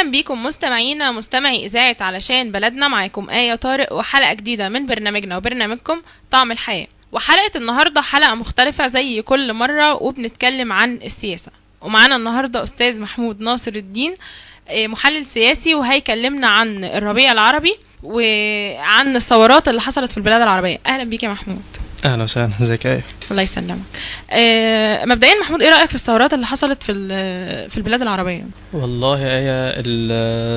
اهلا بيكم مستمعينا مستمعي اذاعه علشان بلدنا. معاكم آية طارق وحلقه جديده من برنامجنا وبرنامجكم طعم الحياه. وحلقه النهارده حلقه مختلفه زي كل مره، وبنتكلم عن السياسه. ومعانا النهارده استاذ محمود ناصر الدين، محلل سياسي، وهيكلمنا عن الربيع العربي وعن الثورات اللي حصلت في البلاد العربيه. اهلا بيك يا محمود. اهلا وسهلا، ازيك يا آية؟ الله يسلمك. مبدئيا محمود، ايه رايك في الثورات اللي حصلت في البلاد العربيه؟ والله يا آية،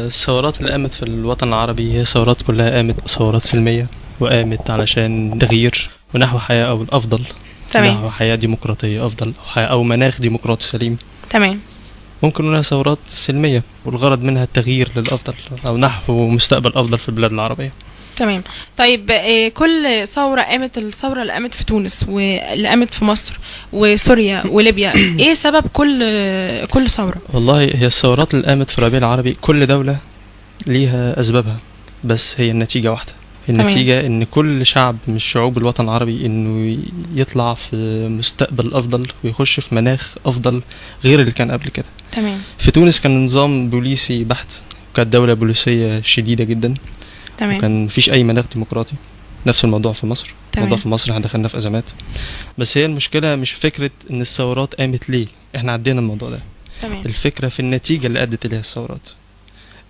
الثورات اللي قامت في الوطن العربي هي ثورات كلها قامت ثورات سلمية، وقامت علشان تغيير ونحو حياة او الافضل. تمام. نحو حياة ديمقراطية افضل او مناخ ديمقراطي سليم. تمام. ممكن نقولها ثورات سلمية والغرض منها التغيير للافضل او نحو مستقبل افضل في البلاد العربية. تمام. طيب، كل ثورة قامت، الثورة اللي قامت في تونس واللي قامت في مصر وسوريا وليبيا، ايه سبب كل ثورة؟ والله هي الثورات اللي قامت في الربيع العربي كل دولة ليها اسبابها، بس هي النتيجة واحدة. النتيجة ان كل شعب من شعوب الوطن العربي انه يطلع في مستقبل افضل ويخش في مناخ افضل غير اللي كان قبل كده. تمام. في تونس كان نظام بوليسي بحت، وكانت دولة بوليسية شديدة جدا. تمام. وكان مفيش اي مناخ ديمقراطي. نفس الموضوع في مصر. الموضوع في مصر احنا دخلنا في ازمات، بس هي المشكلة مش فكرة ان الثورات قامت ليه، احنا عدينا الموضوع ده. تمام. الفكرة في النتيجة اللي ادت اليها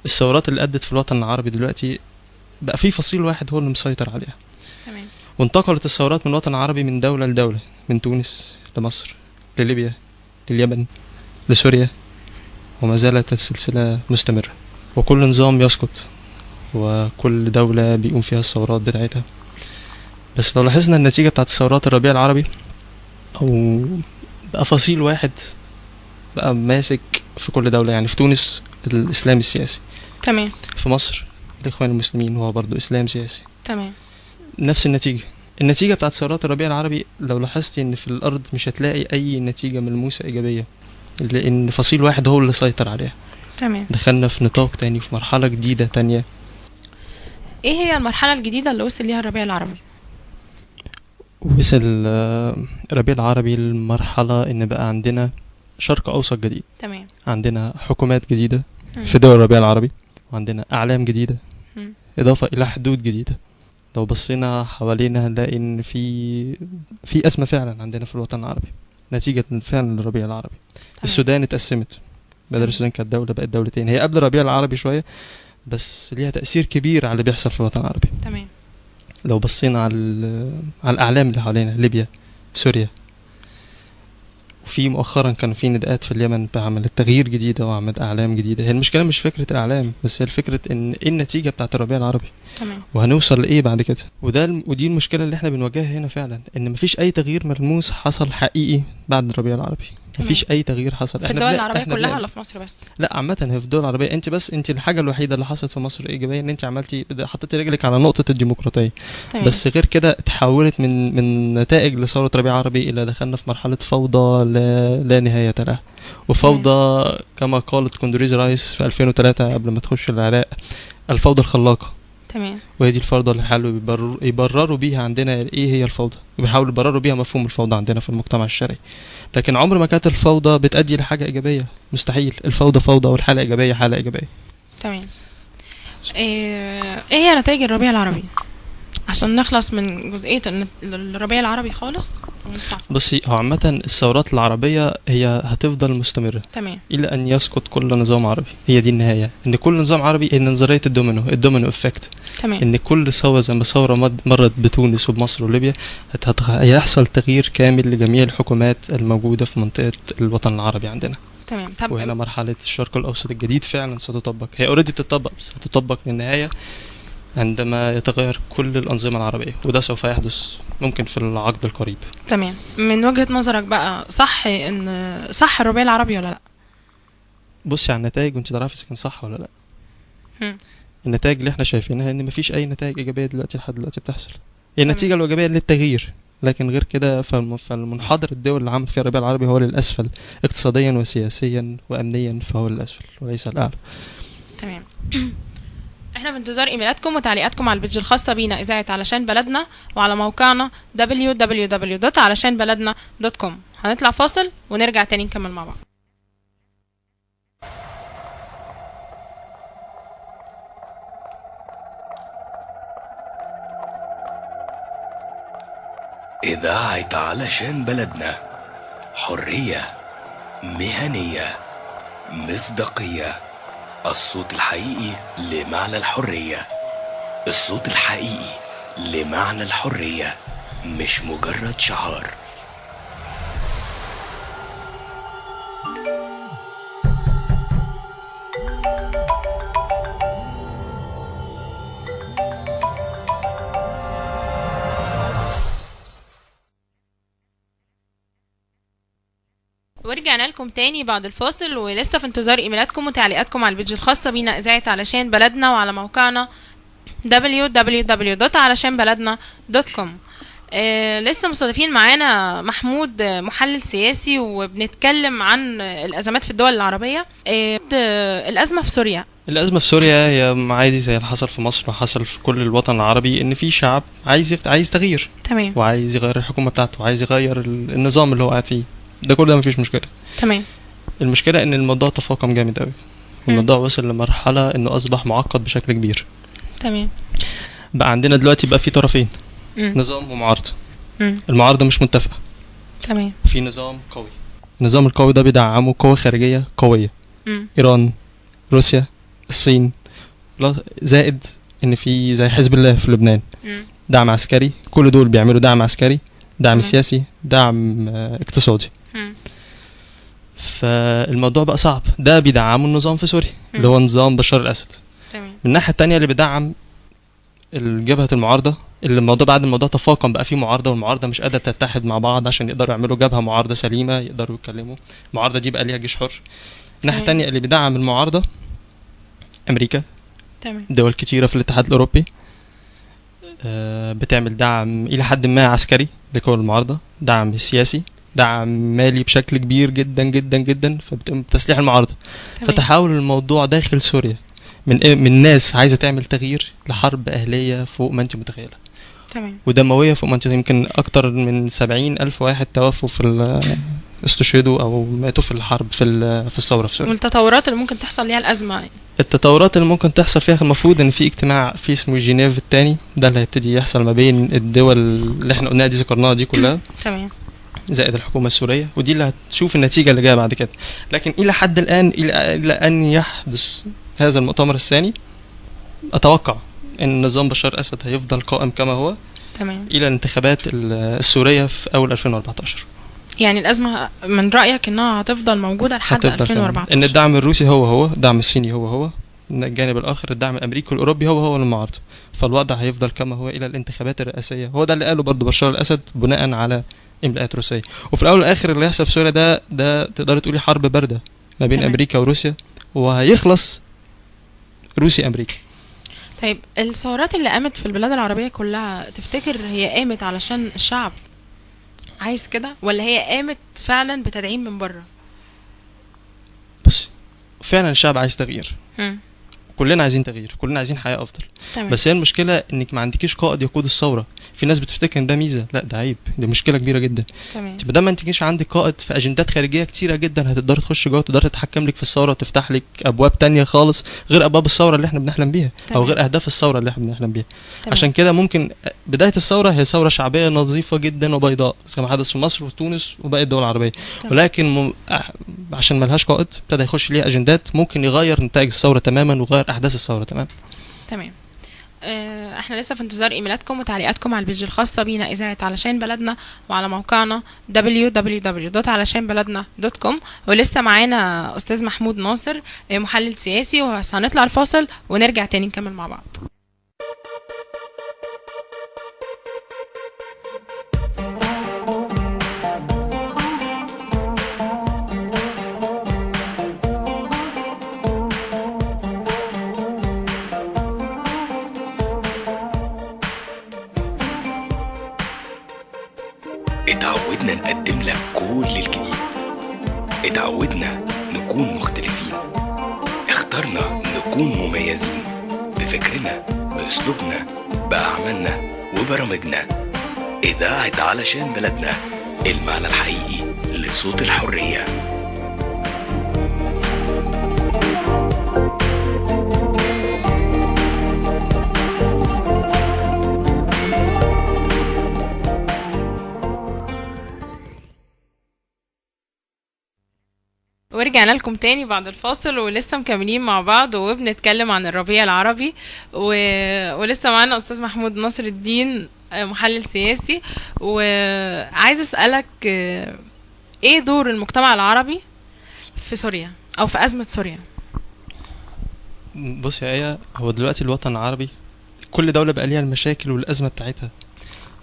الثورات اللي ادت في الوطن العربي دلوقتي بقى في فصيل واحد هو اللي مسيطر عليها. تمام. وانتقلت الثورات من الوطن العربي من دولة لدولة، من تونس لمصر لليبيا لليمن لسوريا، وما زالت السلسلة مستمرة، وكل نظام يسقط وكل دولة بيقوم فيها الثورات بتاعتها. بس لو لاحظنا النتيجة بتاعت الثورات الربيع العربي، او بقى فصيل واحد بقى ماسك في كل دولة. يعني في تونس الإسلام السياسي. تمام. في مصر الإخوان المسلمين وهو برضو إسلام سياسي. تمام. نفس النتيجة بتاعت ثورات الربيع العربي، لو لاحظتي ان في الأرض مش هتلاقي أي نتيجة ملموسة إيجابية، لأن فصيل واحد هو اللي سيطر عليها. تمام. دخلنا في نطاق تاني، في مرحلة جديدة تانية. ايه هي المرحلة الجديدة اللي وصل ليها الربيع العربي؟ وصل الربيع العربي المرحلة ان بقى عندنا شرق اوسط جديد. تمام. عندنا حكومات جديدة في دول الربيع العربي، وعندنا اعلام جديدة، اضافة الى حدود جديدة. لو بصينا حوالينا هنلاقي ان في ازمة فعلا عندنا في الوطن العربي نتيجة فعلا الربيع العربي. السودان اتقسمت، بدل السودان كانت دولة بقت دولتين. هي قبل الربيع العربي شوية، بس ليها تأثير كبير على اللي بيحصل في الوطن العربي. تمام. لو بصينا على الأعلام اللي حوالينا، ليبيا، سوريا، وفي مؤخرا كان في نداءات في اليمن بعمل التغيير جديدة وعمل أعلام جديدة. هي المشكلة مش فكرة الأعلام بس، هي الفكرة إن إيه النتيجة بتاعت الربيع العربي. تمام. وهنوصل لإيه بعد كده. ودي المشكلة اللي إحنا بنواجهها هنا فعلا، إن مفيش أي تغيير ملموس حصل حقيقي بعد الربيع العربي. مفيش اي تغيير حصل في الدول العربيه كلها ولا في مصر بس؟ لا عامه هي في الدول العربيه. انت الحاجه الوحيده اللي حصلت في مصر ايجابيه ان انت حطيتي رجلك على نقطه الديمقراطيه. بس غير كده اتحولت من نتائج لثوره ربيع عربي الى دخلنا في مرحله فوضى لا نهايه لها. وفوضى كما قالت كوندريزا رايس في 2003 قبل ما تخش العراق، الفوضى الخلاقه. تمام. وهي دي الفوضى اللي حاولوا يبرروا بيها عندنا ايه هي الفوضى، وبيحاولوا يبرروا بيها مفهوم الفوضى عندنا في المجتمع الشرعي. لكن عمر ما كانت الفوضى بتأدي لحاجة إيجابية، مستحيل. الفوضى فوضى والحالة إيجابية حالة إيجابية. تمام. ايه هي نتائج الربيع العربي عشان نخلص من جزئية الربيع العربي خالص؟ بصي، هو عامة الثورات العربية هي هتفضل مستمرة. تمام. إلى أن يسقط كل نظام عربي. هي دي النهاية، إن كل نظام عربي، إن نظرية الدومينو إفكت. تمام. إن كل ثورة زي ما ثورة مرت بتونس وبمصر وليبيا هيحصل تغيير كامل لجميع الحكومات الموجودة في منطقة الوطن العربي عندنا. تمام. وهنا مرحلة الشرق الأوسط الجديد فعلا ستطبق. هي اوريدي بتطبق، بس هتطبق للنهاية عندما يتغير كل الأنظمة العربية، وده سوف يحدث ممكن في العقد القريب. تمام. من وجهة نظرك بقى، صح الربيع العربي ولا لا؟ بصي على النتائج وانت تعرفي اذا كان صح ولا لا. النتائج اللي احنا شايفينها ان مفيش اي نتائج ايجابيه دلوقتي لحد دلوقتي بتحصل. هي النتيجه الايجابيه للتغيير، لكن غير كده فالمنحدر الدول اللي عمل فيها الربيع العربي هو للاسفل اقتصاديا وسياسيا وامنيا، فهو للاسفل وليس الاعلى. تمام. احنا بانتظار ايميلاتكم وتعليقاتكم على البيج الخاصه بينا اذاعه علشان بلدنا، وعلى موقعنا www.علشانبلدنا.com. هنطلع فاصل ونرجع تاني نكمل مع بعض. إذاعة علشان بلدنا، حرية، مهنية، مصداقية، الصوت الحقيقي لمعنى الحرية، الصوت الحقيقي لمعنى الحرية، مش مجرد شعار. ورجعنا لكم تاني بعد الفاصل، ولسه في انتظار ايميلاتكم وتعليقاتكم على البيج الخاصة بينا إذاعة علشان بلدنا، وعلى موقعنا www.علشانبلدنا.com. لسه مستضيفين معانا محمود، محلل سياسي، وبنتكلم عن الأزمات في الدول العربية. الأزمة في سوريا. الأزمة في سوريا هي عادي زي اللي حصل في مصر وحصل في كل الوطن العربي، إن في شعب عايز تغيير، تمام، وعايز يغير الحكومة بتاعته، وعايز يغير النظام اللي هو قاعد فيه. ده كل ده مفيش مشكلة. تمام. المشكلة إن الموضوع تفاقم جامد قوي، والموضوع وصل لمرحلة إنه أصبح معقد بشكل كبير. تمام. بقى عندنا دلوقتي بقى في طرفين، نظام ومعارضة. المعارضة مش متفقة. تمام. في نظام قوي، النظام القوي ده بيدعمه قوة خارجية قوية، إيران، روسيا، الصين، زائد إن في زي حزب الله في لبنان، دعم عسكري. كل دول بيعملوا دعم عسكري، دعم سياسي، دعم اقتصادي. فالموضوع بقى صعب. ده بيدعموا النظام في سوريا اللي هو نظام بشار الأسد. تمام. من الناحية التانية اللي بيدعم الجبهة المعارضة، اللي الموضوع بعد الموضوع تفاقم بقى في معارضة، والمعارضة مش قادرة تتحد مع بعض عشان يقدروا يعملوا جبهة معارضة سليمة يقدروا يتكلموا. المعارضة دي بقى ليها جيش حر. الناحية التانية اللي بيدعم المعارضة أمريكا، تمام، دول كتيرة في الاتحاد الأوروبي بتعمل دعم إلى حد ما عسكري لقوى المعارضة، دعم سياسي، دعم مالي بشكل كبير جدا جدا جدا، فبتقوم بتسليح المعارضة. فتحول الموضوع داخل سوريا من ناس عايزة تعمل تغيير لحرب أهلية فوق ما انت متخيلة. تمام. ودموية فوق ما انت، يمكن أكتر من 70,000 واحد توفوا في استشهدوا أو ماتوا في الحرب في الثورة في سوريا. والتطورات اللي ممكن تحصل ليها الأزمة، التطورات اللي ممكن تحصل فيها، المفروض ان في اجتماع في اسمه جنيف الثاني، ده اللي هيبتدي يحصل ما بين الدول اللي احنا قلناها دي ذكرناها دي كلها، تمام، زائد الحكومة السورية، ودي اللي هتشوف النتيجة اللي جاية بعد كده. لكن إلى حد الآن، إلى أن يحدث هذا المؤتمر الثاني، أتوقع أن نظام بشار الأسد هيفضل قائم كما هو، تمام، إلى الانتخابات السورية في أول 2014. يعني الأزمة من رأيك إنها هتفضل موجودة لحد 2014؟ إن الدعم الروسي هو الدعم الصيني هو من الجانب الآخر الدعم الأمريكي والأوروبي هو المعارضة. فالوضع هيفضل كما هو إلى الانتخابات الرئاسية. هو ده اللي قاله برضو بشار الأسد بناء على إملاءات روسية. وفي الأول والآخر اللي يحصل في سوريا ده تقدر تقولي حرب باردة ما بين أمريكا وروسيا، وهيخلص روسي أمريكا. طيب الثورات اللي قامت في البلاد العربية كلها، تفتكر هي قامت علشان الشعب عايز كده، ولا هي قامت فعلا بتدعيم من بره؟ بس فعلا الشعب عايز تغيير، كلنا عايزين تغيير، كلنا عايزين حياة أفضل. تمام. بس هي المشكلة إنك ما عندكيش قائد يقود الثورة. في ناس بتفتكر إن ده ميزة، لا ده عيب، دي مشكلة كبيرة جدا. تمام. بدل ما انتكيش عندك قائد في أجندات خارجية كتيرة جدا هتقدر تخش جوه، تقدر تتحكم لك في الثورة وتفتح لك أبواب تانية خالص غير أبواب الثورة اللي احنا بنحلم بيها. تمام. أو غير أهداف الثورة اللي احنا بنحلم بيها. تمام. عشان كده ممكن بداية الثورة هي ثورة شعبية نظيفة جدا وبيضاء كما حدث في مصر وتونس وباقي الدول العربية. تمام. ولكن عشان ملهاش قائد ابتدى يخش ليها أجندات ممكن يغير نتائج الثورة تماما ويغير أحداث الثورة. تمام. احنا لسه في انتظار ايميلاتكم وتعليقاتكم على البيج الخاصة بينا إذاعة علشان بلدنا، وعلى موقعنا www.علشانبلدنا.com. ولسه معانا أستاذ محمود ناصر، محلل سياسي، وهنطلع الفاصل ونرجع تاني نكمل مع بعض. اتعودنا نقدم لك كل الجديد، اتعودنا نكون مختلفين، اخترنا نكون مميزين بفكرنا، بأسلوبنا، بأعمالنا وبرامجنا. إذاعة علشان بلدنا، المعنى الحقيقي لصوت الحرية. ورجعنا لكم تاني بعد الفاصل، ولسه مكملين مع بعض وبنتكلم عن الربيع العربي ولسه معانا أستاذ محمود ناصر الدين، محلل سياسي. وعايز أسألك ايه دور المجتمع العربي في سوريا او في أزمة سوريا؟ بص يا آية، هو دلوقتي الوطن العربي كل دولة بقى ليها المشاكل والأزمة بتاعتها،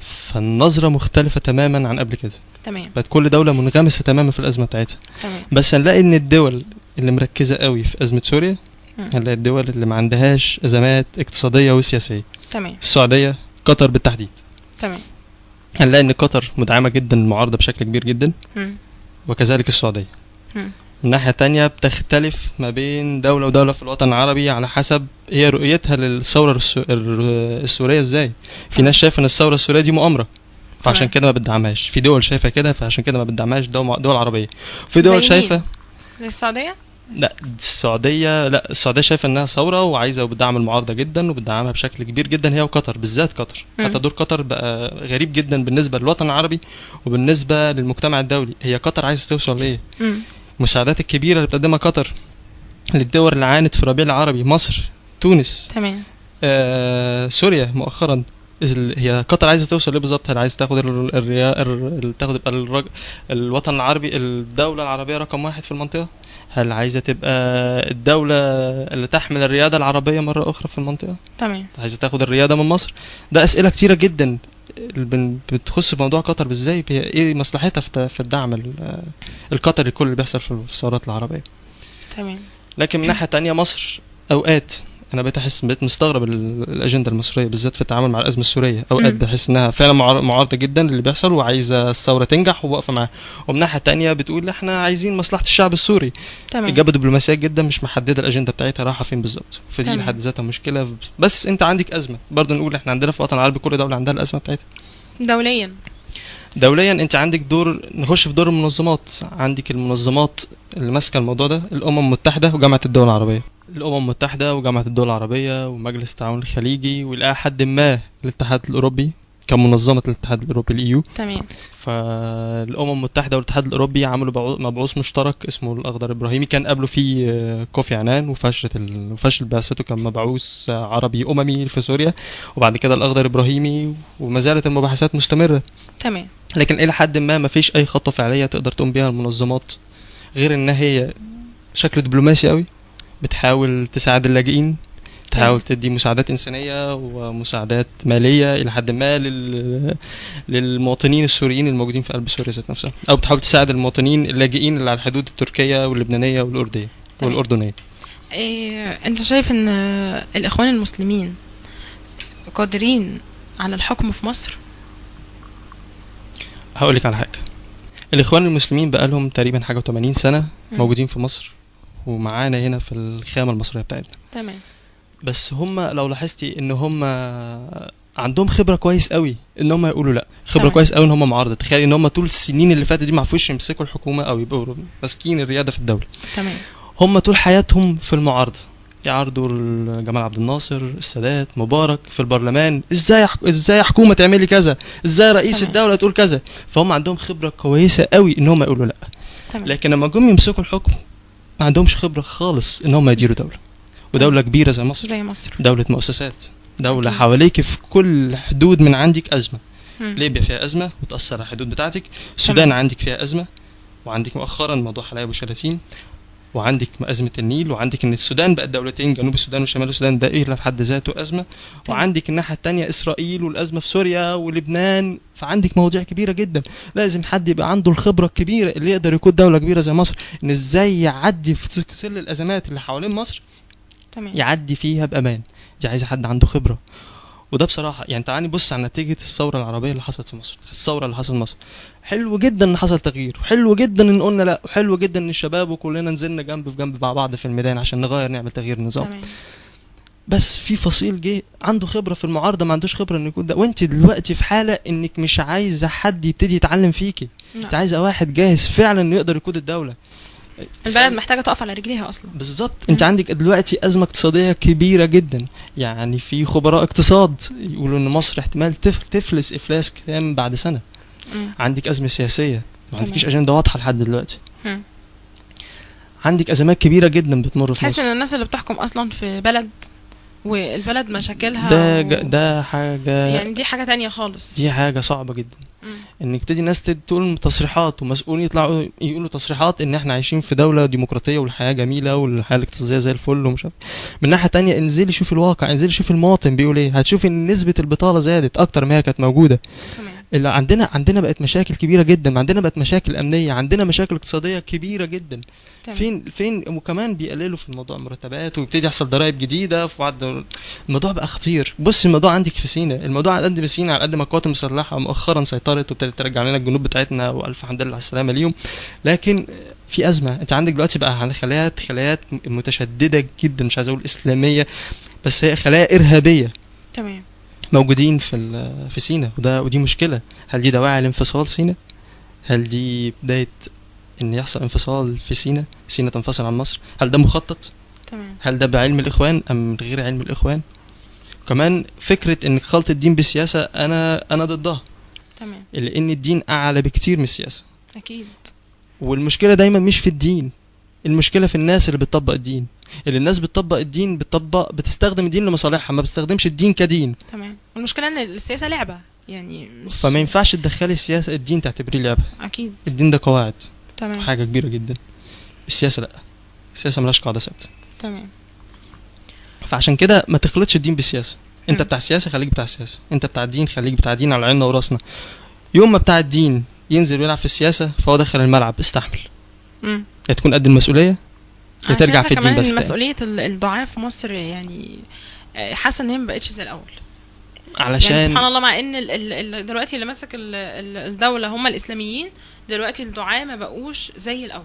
فالنظرة مختلفة تماما عن قبل كده. تمام. بقت كل دولة منغمسة تماما في الأزمة بتاعتها. تمام. بس هنلاقي ان الدول اللي مركزة قوي في أزمة سوريا هنلاقي الدول اللي ما عندهاش أزمات اقتصادية وسياسية. تمام. السعودية، قطر بالتحديد. تمام. هنلاقي ان قطر مدعمة جدا المعارضة بشكل كبير جدا، وكذلك السعودية. من ناحية تانية بتختلف ما بين دولة ودولة في الوطن العربي على حسب هي رؤيتها للثورة السورية ازاي. في ناس شايفة ان الثورة السورية دي مؤامرة فعشان كده ما بتدعمهاش، في دول شايفة كده فعشان كده ما بتدعمهاش، دول عربية. في دول شايفة زي السعودية؟ لا السعودية شايفة انها ثورة وعايزة وبتدعم المعارضة جدا وبتدعمها بشكل كبير جدا، هي وقطر بالذات. قطر حتى دور قطر بقى غريب جدا بالنسبة للوطن العربي وبالنسبة للمجتمع الدولي. هي قطر عايزة توصل ليه؟ المساعدات الكبيرة اللي بتقدمها قطر للدول اللي عانت في الربيع العربي، مصر، تونس، تمام، سوريا مؤخرا. هي قطر عايزة توصل ليه بالظبط؟ هل عايزة تاخد تاخد الوطن العربي الدولة العربية رقم 1 في المنطقة؟ هل عايزة تبقى الدولة اللي تحمل الريادة العربية مرة أخرى في المنطقة؟ تمام. عايزة تاخد الريادة من مصر؟ ده أسئلة كتيرة جدا بتخص موضوع قطر بالذات. ايه مصلحتها في الدعم القطري كل اللي بيحصل في الثورات العربية. تمام. لكن من ناحية تانية مصر اوقات انا بقيت مستغرب الاجندة المصرية بالذات في التعامل مع الازمة السورية. اوقات بحس انها فعلا معارضة جدا اللي بيحصل وعايزة الثورة تنجح وواقفة معاه، ومن ناحية تانية بتقول احنا عايزين مصلحة الشعب السوري. تمام. اجابة دبلوماسية جدا مش محددة الاجندة بتاعتها رايحة فين بالظبط، فدي لحد ذاتها مشكلة. بس انت عندك ازمة برضه، نقول احنا عندنا في الوطن العربي كل دولة عندها الازمة بتاعتها. دوليا انت عندك دور، نخش في دور المنظمات. عندك المنظمات اللي ماسكه الموضوع ده، الامم المتحده وجامعه الدول العربيه. الامم المتحده وجامعه الدول العربيه ومجلس التعاون الخليجي والى حد ما الاتحاد الاوروبي كمنظمه الاتحاد الاوروبي الايو. تمام. فالامم المتحده والاتحاد الاوروبي عملوا مبعوث مشترك اسمه الاخضر ابراهيمي، كان قبله فيه كوفي عنان وفشل بعثته كان مبعوث عربي اممي في سوريا، وبعد كده الاخضر ابراهيمي، وما زالت المباحثات مستمره. تمام. لكن الى حد ما فيش اي خطوه فعليه تقدر تقوم بيها المنظمات غير ان هي شكل دبلوماسي قوي، بتحاول تساعد اللاجئين، تحاول تدي مساعدات إنسانية ومساعدات مالية إلى حد ما للمواطنين السوريين الموجودين في قلب سوريا ذات نفسها، أو بتحاول تساعد المواطنين اللاجئين اللي على الحدود التركية واللبنانية والأردنية. أنت شايف أن الإخوان المسلمين قادرين على الحكم في مصر؟ هقولك على حاجة. الإخوان المسلمين بقالهم تقريبا حاجة 80 سنة موجودين في مصر ومعانا هنا في الخامة المصرية بتاعتنا. تمام. بس هم لو لاحظتي ان هم عندهم خبره كويس قوي ان هم يقولوا لا، خبره كويس قوي ان هم معارضه. تخيل ان هم طول السنين اللي فاتت دي ما عرفوش يمسكوا الحكومه او يبقوا ماسكين الرياده في الدوله. تمام. هم طول حياتهم في المعارضه، يعارضوا جمال عبد الناصر، السادات، مبارك في البرلمان، ازاي حكومه تعملي كذا، ازاي رئيس الدوله تقول كذا. فهم عندهم خبره كويسه قوي ان هم يقولوا لا. تمام. لكن لما جم يمسكوا الحكم ما عندهمش خبره خالص ان هم يديروا دوله، ودولة كبيرة زي مصر. دولة مؤسسات، دولة حواليك في كل حدود من عندك أزمة. ليبيا فيها أزمة وتأثر على الحدود بتاعتك، السودان عندك فيها أزمة، وعندك مؤخرا موضوع حلايب وشلاتين، وعندك أزمة النيل، وعندك إن السودان بقت دولتين، جنوب السودان وشمال السودان، ده إيه في حد ذاته أزمة. وعندك الناحية التانية إسرائيل والأزمة في سوريا ولبنان. فعندك مواضيع كبيرة جدا، لازم حد يبقى عنده الخبرة الكبيرة اللي يقدر يكون دولة كبيرة زي مصر إن إزاي يعدي في سل الأزمات اللي حوالين مصر. تمام. يعدي فيها بأمان. دي عايزة حد عنده خبرة، وده بصراحة يعني تعالي بص على نتيجة الثورة العربية اللي حصلت في مصر. الثورة اللي حصلت في مصر حلو جدا ان حصل تغيير، وحلو جدا ان قلنا لا، وحلو جدا ان الشباب وكلنا نزلنا جنب في جنب مع بعض في الميدان عشان نغير، نعمل تغيير نظام. تمام. بس في فصيل جه عنده خبرة في المعارضة ما عندوش خبرة انه يكون ده، وانت دلوقتي في حالة انك مش عايزة حد يبتدي يتعلم فيكي، انت عايزة واحد جاهز فعلا انه يقدر يقود الدولة. البلد محتاجة تقف على رجليها أصلا. بالظبط. انت عندك دلوقتي أزمة اقتصادية كبيرة جدا، يعني في خبراء اقتصاد يقولوا ان مصر احتمال تفلس إفلاس كام بعد سنة. عندك أزمة سياسية، ما عندكيش أجندة واضحة لحد دلوقتي. عندك ازمات كبيره جدا بتمر في تحس مصر. ان الناس اللي بتحكم اصلا في بلد والبلد مشاكلها ده حاجه، يعني دي حاجه تانية خالص. دي حاجه صعبه جدا. مم. انك تدي ناس تقول تصريحات ومسؤولين يطلعوا يقولوا تصريحات ان احنا عايشين في دوله ديمقراطيه والحياه جميله والحياه الاقتصاديه زي الفل ومش عارف. من ناحيه تانية انزلي شوف الواقع، انزلي شوف المواطن بيقول ايه، هتشوفي ان نسبه البطاله زادت اكتر ما هي كانت موجوده. تمام. اللي عندنا بقت مشاكل كبيره جدا، عندنا بقت مشاكل امنيه، عندنا مشاكل اقتصاديه كبيره جدا. تمام. فين وكمان بيقللوا في الموضوع المرتبات ويبتدي يحصل ضرائب جديده في بعض. الموضوع بقى خطير. بص الموضوع عندك في سيناء، الموضوع على قد ما سيناء على قد ما القوات المسلحه مؤخرا سيطرت وابتدت ترجع لنا الجنود بتاعتنا والف حمد لله على السلامه ليهم، لكن في ازمه. انت عندك دلوقتي بقى خلايات متشدده جدا، مش عايز اقول اسلاميه بس هي خلايا ارهابيه. تمام. موجودين في سيناء، ودي مشكله. هل دي دواعي لانفصال سيناء؟ هل دي بدايه ان يحصل انفصال في سيناء تنفصل عن مصر؟ هل ده مخطط؟ تمام. هل ده بعلم الاخوان ام من غير علم الاخوان؟ كمان فكره ان خلط الدين بالسياسه انا ضدها. تمام. لان الدين اعلى بكتير من السياسه. اكيد. والمشكله دايما مش في الدين، المشكله في الناس اللي بتطبق الدين. اللي الناس بتطبق الدين بتستخدم الدين لمصالحها، ما بتستخدمش الدين كدين. تمام. والمشكله ان السياسه لعبه، يعني فما ينفعش تدخلي السياسه الدين تعتبريه لعبه. اكيد. الدين ده قواعد. تمام. حاجه كبيره جدا. السياسه لا، السياسه ملهاش قاعده ثابته. تمام. فعشان كده ما تخلطش الدين بالسياسه. انت م. بتاع السياسه خليك بتاع السياسه، انت بتاع الدين خليك بتاع الدين على عيننا وراسنا. يوم ما بتاع الدين ينزل ويلعب في السياسه فهو دخل الملعب، استحمل. يا تكون قد المسؤوليه يا ترجع في الدين. بس مسؤوليه الدعاة في مصر يعني حاسه ان هي ما بقتش زي الاول، علشان يعني سبحان الله، مع ان دلوقتي اللي ماسك الدوله هم الاسلاميين، دلوقتي الدعاة ما بقوش زي الاول.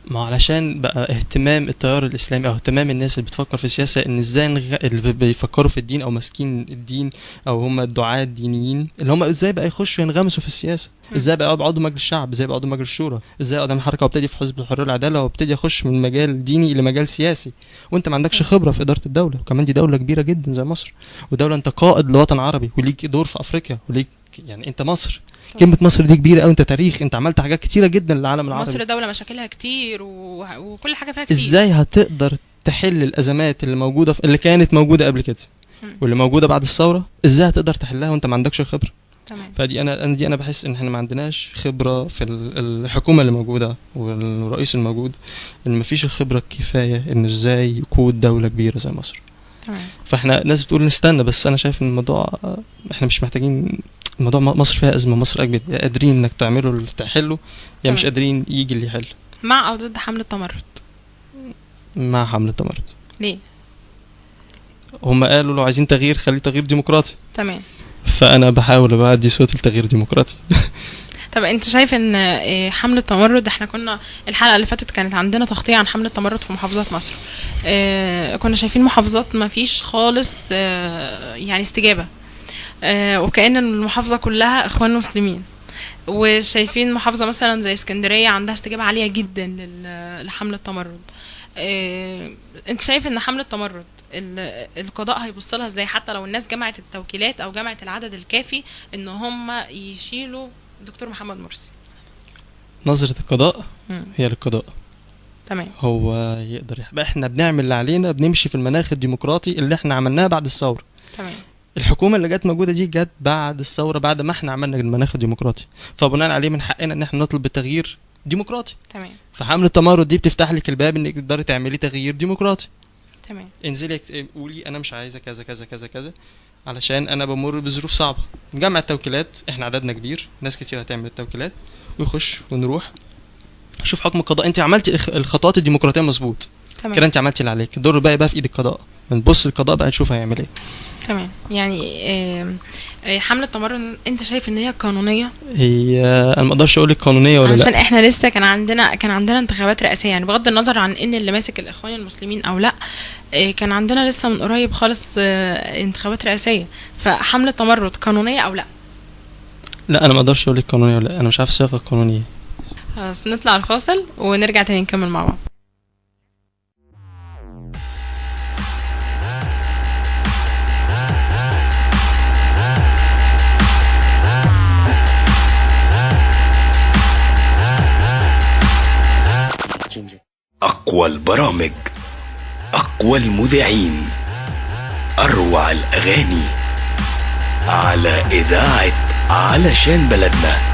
ما علشان بقى اهتمام التيار الاسلامي او اهتمام الناس اللي بتفكر في السياسه ان ازاي اللي بيفكروا في الدين او ماسكين الدين او هم الدعاة الدينيين اللي هم ازاي بقى يخشوا ينغمسوا في السياسه، ازاي بقى يقعدوا عضو مجلس الشعب، ازاي بقى عضو مجلس الشورى، ازاي اقعد اعمل حركه وابتدي في حزب الحريه والعداله وابتدي اخش من مجال ديني الى مجال سياسي وانت ما عندكش خبره في اداره الدوله. وكمان دي دوله كبيره جدا زي مصر، ودوله انت قائد لوطن عربي وليك دور في افريقيا وليك يعني انت مصر. كلمة مصر دي كبيرة قوي، انت تاريخ، انت عملت حاجات كتيرة جدا للعالم العربي. مصر دولة مشاكلها كتير وكل حاجة فيها كتير. ازاي هتقدر تحل الازمات اللي موجودة اللي كانت موجودة قبل كده واللي موجودة بعد الثورة؟ ازاي هتقدر تحلها وانت ما عندكش خبرة؟ تمام. فدي انا بحس ان احنا ما عندناش خبرة في الحكومة اللي موجودة والرئيس الموجود، ان ما فيش الخبرة الكفاية ان ازاي يقود دولة كبيرة زي مصر. تمام. فاحنا ناس بتقول نستنى، بس انا شايف ان الموضوع احنا مش محتاجين. الموضوع مصر فيها ازمه، مصر قادرين انك تعملوا اللي تحله يا مش قادرين يجي اللي يحل. مع او ضد حمله التمرد؟ مع حمله التمرد. ليه؟ هم قالوا لو عايزين تغيير خليه تغيير ديمقراطي. تمام. فانا بحاول ابعدي صوت التغيير ديمقراطي. طب انت شايف ان حمله التمرد، احنا كنا الحلقه اللي فاتت كانت عندنا تغطيه عن حمله التمرد في محافظات مصر، كنا شايفين محافظات ما فيش خالص يعني استجابه، وكأن المحافظة كلها اخوان مسلمين، وشايفين محافظة مثلا زي اسكندرية عندها استجابة عالية جدا لحملة التمرد. انت شايف ان حملة التمرد القضاء هيبص لها ازاي، حتى لو الناس جمعت التوكيلات او جمعت العدد الكافي ان هم يشيلوا دكتور محمد مرسي؟ نظرة القضاء هي للقضاء. تمام. هو يقدر احنا بنعمل اللي علينا، بنمشي في المناخ الديمقراطي اللي احنا عملناه بعد الثورة. تمام. الحكومه اللي جت موجوده دي جت بعد الثوره، بعد ما احنا عملنا المناخ الديمقراطي، فبناء عليه من حقنا ان احنا نطلب بالتغيير ديمقراطي. تمام. فحمله التمرد دي بتفتح لك الباب انك تقدري تعملي تغيير ديمقراطي. تمام. انزلي قولي انا مش عايزه كذا كذا كذا كذا علشان انا بمر بظروف صعبه. نجمع التوكيلات، احنا عددنا كبير، ناس كتير هتعمل التوكيلات ويخش ونروح شوف حكم القضاء. انت عملتي الخطوات الديمقراطيه مظبوط كده، انت عملتي اللي عليك، الدور بقى في ايد القضاء، نبص القضاء بقى نشوف هيعمل ايه. تمام. يعني حملة التمرد انت شايف ان هي قانونية؟ هي انا ما اقدرش اقول لك قانونيه ولا لا، عشان احنا لسه كان عندنا انتخابات رئاسيه، يعني بغض النظر عن ان اللي ماسك الاخوان المسلمين او لا، كان عندنا لسه من قريب خالص انتخابات رئاسيه، فحملة التمرد قانونيه او لا؟ لا انا ما اقدرش اقول لك قانونيه ولا لا، انا مش عارف الصيغه القانونيه. خلاص نطلع الفاصل ونرجع تاني نكمل مع بعض. أقوى البرامج، أقوى المذيعين، أروع الأغاني على إذاعة علشان بلدنا.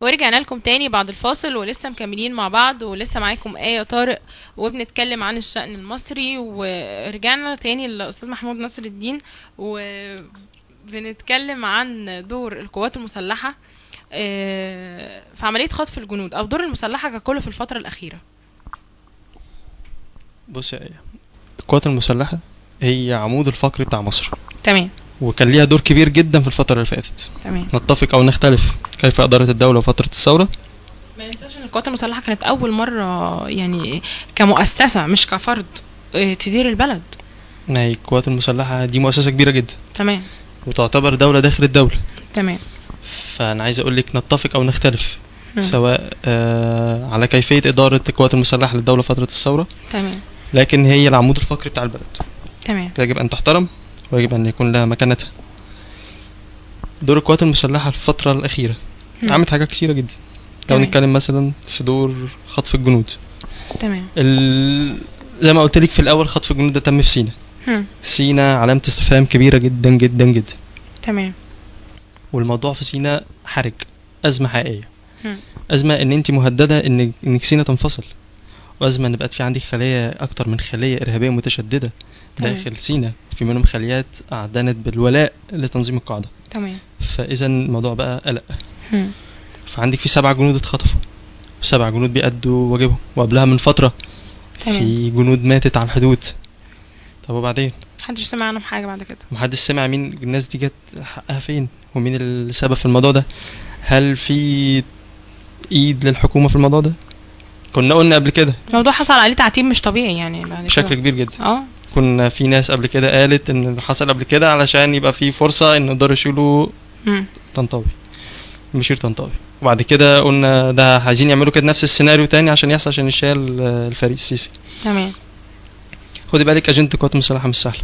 ورجعنا لكم تاني بعد الفاصل، ولسه مكملين مع بعض، ولسه معاكم آية طارق وبنتكلم عن الشأن المصري. ورجعنا تاني للأستاذ محمود نصر الدين وبنتكلم عن دور القوات المسلحة في عملية خطف الجنود، أو دور المسلحة ككل في الفترة الأخيرة. بص يا آية، القوات المسلحة هي عمود الفقري بتاع مصر. تمام. وكان ليها دور كبير جدا في الفترة اللي فاتت. تمام. نتفق أو نختلف كيف أدارت الدولة فترة الثورة. ما ننساش ان القوات المسلحة كانت أول مرة يعني كمؤسسة مش كفرد تدير البلد. هي القوات المسلحة دي مؤسسة كبيرة جدا. تمام. وتعتبر دولة داخل الدولة. تمام. فأنا عايز أقول لك نتفق أو نختلف سواء على كيفية إدارة القوات المسلحة للدولة فترة الثورة. تمام. لكن هي العمود الفقري بتاع البلد. تمام. يجب أن تحترم ويجب أن يكون لها مكانتها. دور القوات المسلحة في الفترة الأخيرة عملت حاجات كثيرة جدا. لو نتكلم مثلا في دور خطف الجنود. تمام. زي ما قلت لك في الأول، خطف الجنود ده تم في سينا. سينا علامة استفهام كبيرة جدا جدا جدا. تمام. والموضوع في سينا حرج، أزمة حقيقية. أزمة إن أنت مهددة إنك سينا تنفصل، وأزمة إن بقت في عندك خلية أكتر من خلية إرهابية متشددة داخل سينا، في منهم خليات أعلنت بالولاء لتنظيم القاعدة. تمام. فإذا الموضوع بقى قلق. فعندك في 7 جنود اتخطفوا، 7 جنود بيأدوا واجبهم، وقبلها من فترة في جنود ماتت على الحدود. طب وبعدين محدش سمع عنهم حاجة بعد كده؟ محدش سمع مين الناس دي جت حقها فين، ومين السبب في الموضوع ده. هل في ايد للحكومة في الموضوع ده؟ كنا قلنا قبل كده الموضوع حصل عليه تعتيم مش طبيعي يعني بعد بشكل كبير جدا. كنا في ناس قبل كده قالت ان حصل قبل كده علشان يبقى في فرصة ان يقدروا يشيلوا طنطاوي، مشير طنطاوي. وبعد كده قلنا ده عايزين يعملوا كده نفس السيناريو تاني عشان يحصل، عشان يشيل الفريق السيسي. تمام. خدي بالك، اجندة القوات المسلحة مش سهلة.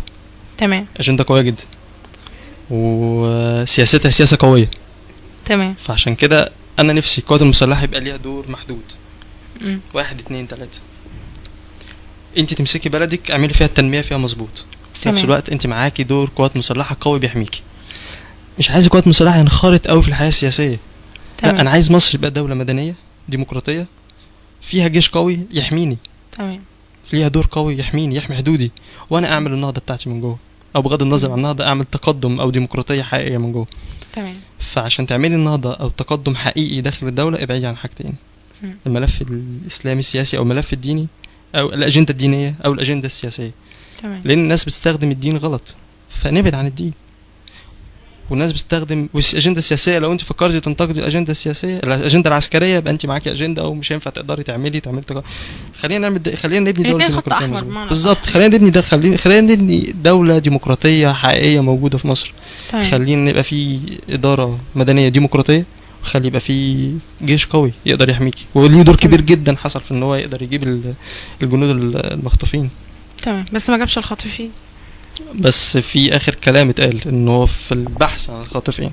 تمام. اجندة قوية جدا، وسياستها سياسة قوية. تمام. فعشان كده انا نفسي القوات المسلحة يبقى ليها دور محدود. 1 2 3. انت تمسكي بلدك، اعملي فيها التنمية فيها مظبوط، في نفس الوقت انت معاكي دور قوات مسلحة قوي بيحميكي. مش عايز قوات مسلحة ينخرط قوي في الحياة السياسية. لا، انا عايز مصر يبقى دولة مدنية ديمقراطية فيها جيش قوي يحميني. تمام. ليها دور قوي يحميني، يحمي حدودي، وانا اعمل النهضة بتاعتي من جوه، او بغض النظر عن النهضة اعمل تقدم او ديمقراطية حقيقية من جوه. تمام. فعشان تعملي النهضة او تقدم حقيقي داخل الدولة، ابعدي عن حاجتين: الملف الاسلامي السياسي او الملف الديني، او الاجندة الدينية او الاجندة السياسية. تمام. لان الناس بتستخدم الدين غلط، فنبعد عن الدين. والناس بتستخدم الاجنده السياسيه، لو انت فكرتي تنتقدي الاجنده السياسيه، الاجنده العسكريه، يبقى انت معاكي اجنده او مش هينفع تقدري تعملي خلينا نبني دوله ديمقراطيه. بالظبط، خلينا نبني دوله ديمقراطيه حقيقيه موجوده في مصر. خلينا نبقى في اداره مدنيه ديمقراطيه، وخلي يبقى في جيش قوي يقدر يحميكي، وليه دور كبير جدا حصل في ان هو يقدر يجيب الجنود المخطوفين. تمام. بس ما جابش الخاطفين. بس في اخر كلام اتقال انه هو في البحث عن الخاطفين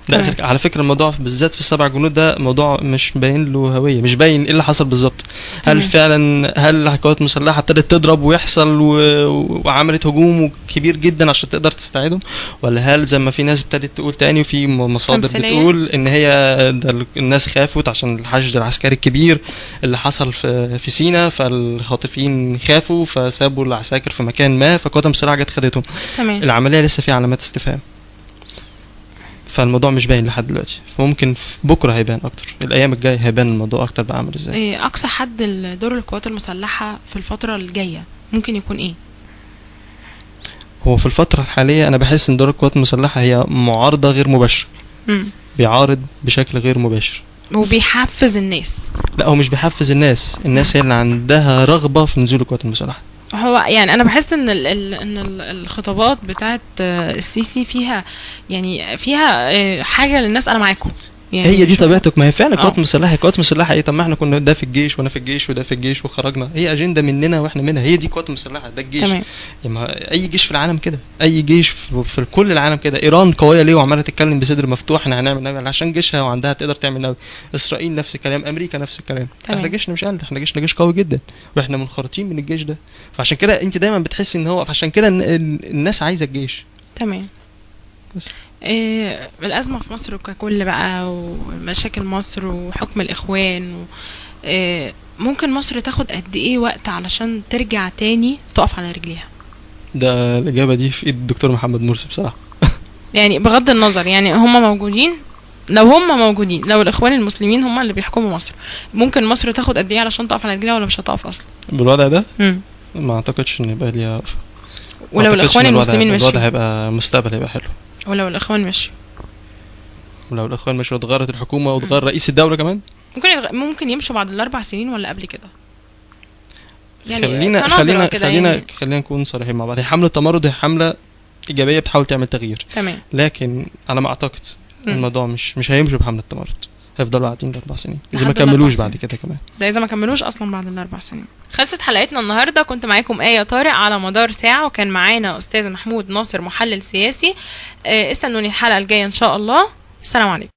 ده اخر. على فكره الموضوع بالذات في ال7 جنود ده موضوع مش باين له هويه، مش باين ايه اللي حصل بالظبط. هل فعلا القوات المسلحه ابتدت تضرب ويحصل وعملت هجوم كبير جدا عشان تقدر تستعيدهم، ولا هل زي ما في ناس ابتدت تقول تاني وفي مصادر بتقول ان هي ده الناس خافت عشان الحشد العسكري الكبير اللي حصل في سينا، فالخاطفين خافوا فسابوا العساكر في مكان ما، فالقوات المسلحه جت خدتهم. العمليه لسه فيها علامات استفهام، فالموضوع مش باين لحد دلوقتي. فممكن بكره هيبان اكتر، الايام الجايه هيبان الموضوع اكتر بقى عامل ازاي. ايه اقصى حد دور القوات المسلحه في الفتره الجايه ممكن يكون ايه؟ هو في الفتره الحاليه انا بحس ان دور القوات المسلحه هي معارضه غير مباشره. بيعارض بشكل غير مباشر وبيحفز الناس. لا، هو مش بيحفز الناس هي اللي عندها رغبه في نزول القوات المسلحه. هو يعني انا بحس ان الخطابات بتاعت السيسي فيها يعني فيها حاجه للناس انا معاكم يعني. هي دي طبيعتك، ما هي فعلا قوات مسلحه. قوات مسلحه ايه؟ طب ما احنا كنا ده في الجيش وانا في الجيش وده في الجيش وخرجنا، هي اجنده مننا واحنا منها، هي دي قوات مسلحه، ده الجيش. تمام. يعني اي جيش في العالم كده، اي جيش في كل العالم كده. ايران قويه ليه وعماله تتكلم بصدر مفتوح احنا هنعمل نووي عشان جيشها وعندها تقدر تعمل نووي. اسرائيل نفس الكلام، امريكا نفس الكلام. احنا جيشنا مش قل، احنا جيشنا جيش قوي جدا واحنا منخرطين من الجيش ده. فعشان كده انت دايما بتحسي ان هو عشان كده الناس عايزه الجيش. تمام. الأزمة في مصر ككل بقى ومشاكل مصر وحكم الإخوان ممكن مصر تاخد قد إيه وقت علشان ترجع تاني تقف على رجليها؟ ده الإجابة دي في إيد الدكتور محمد مرسي بصراحة. يعني بغض النظر يعني هم موجودين، لو الإخوان المسلمين هم اللي بيحكموا مصر، ممكن مصر تاخد قد إيه علشان تقف على رجليها ولا مش هتقف أصلا بالوضع ده؟ ما أعتقدش إن يبقى ليها وقفة. ولو الإخوان المسلمين مشوا الوضع هيبقى مستقبل هيبقى حلو. ولو الإخوان مشوا واتغيرت الحكومة واتغير رئيس الدولة كمان، ممكن يمشوا بعد ال4 سنين ولا قبل كده يعني. خلينا نكون صريحين مع بعض. هي حملة تمرد، هي حملة إيجابية بتحاول تعمل تغيير. تمام. لكن على ما أعتقد الموضوع مش هيمشوا بحملة تمرد، هيفضلوا قاعدين 4 سنين إذا ما كملوش بعد كده كمان. ده إذا ما كملوش أصلا بعد ال4 سنين. خلصت حلقتنا النهاردة، كنت معاكم آية طارق على مدار ساعة، وكان معانا أستاذ محمود ناصر محلل سياسي. استنوني الحلقة الجاية إن شاء الله. السلام عليكم.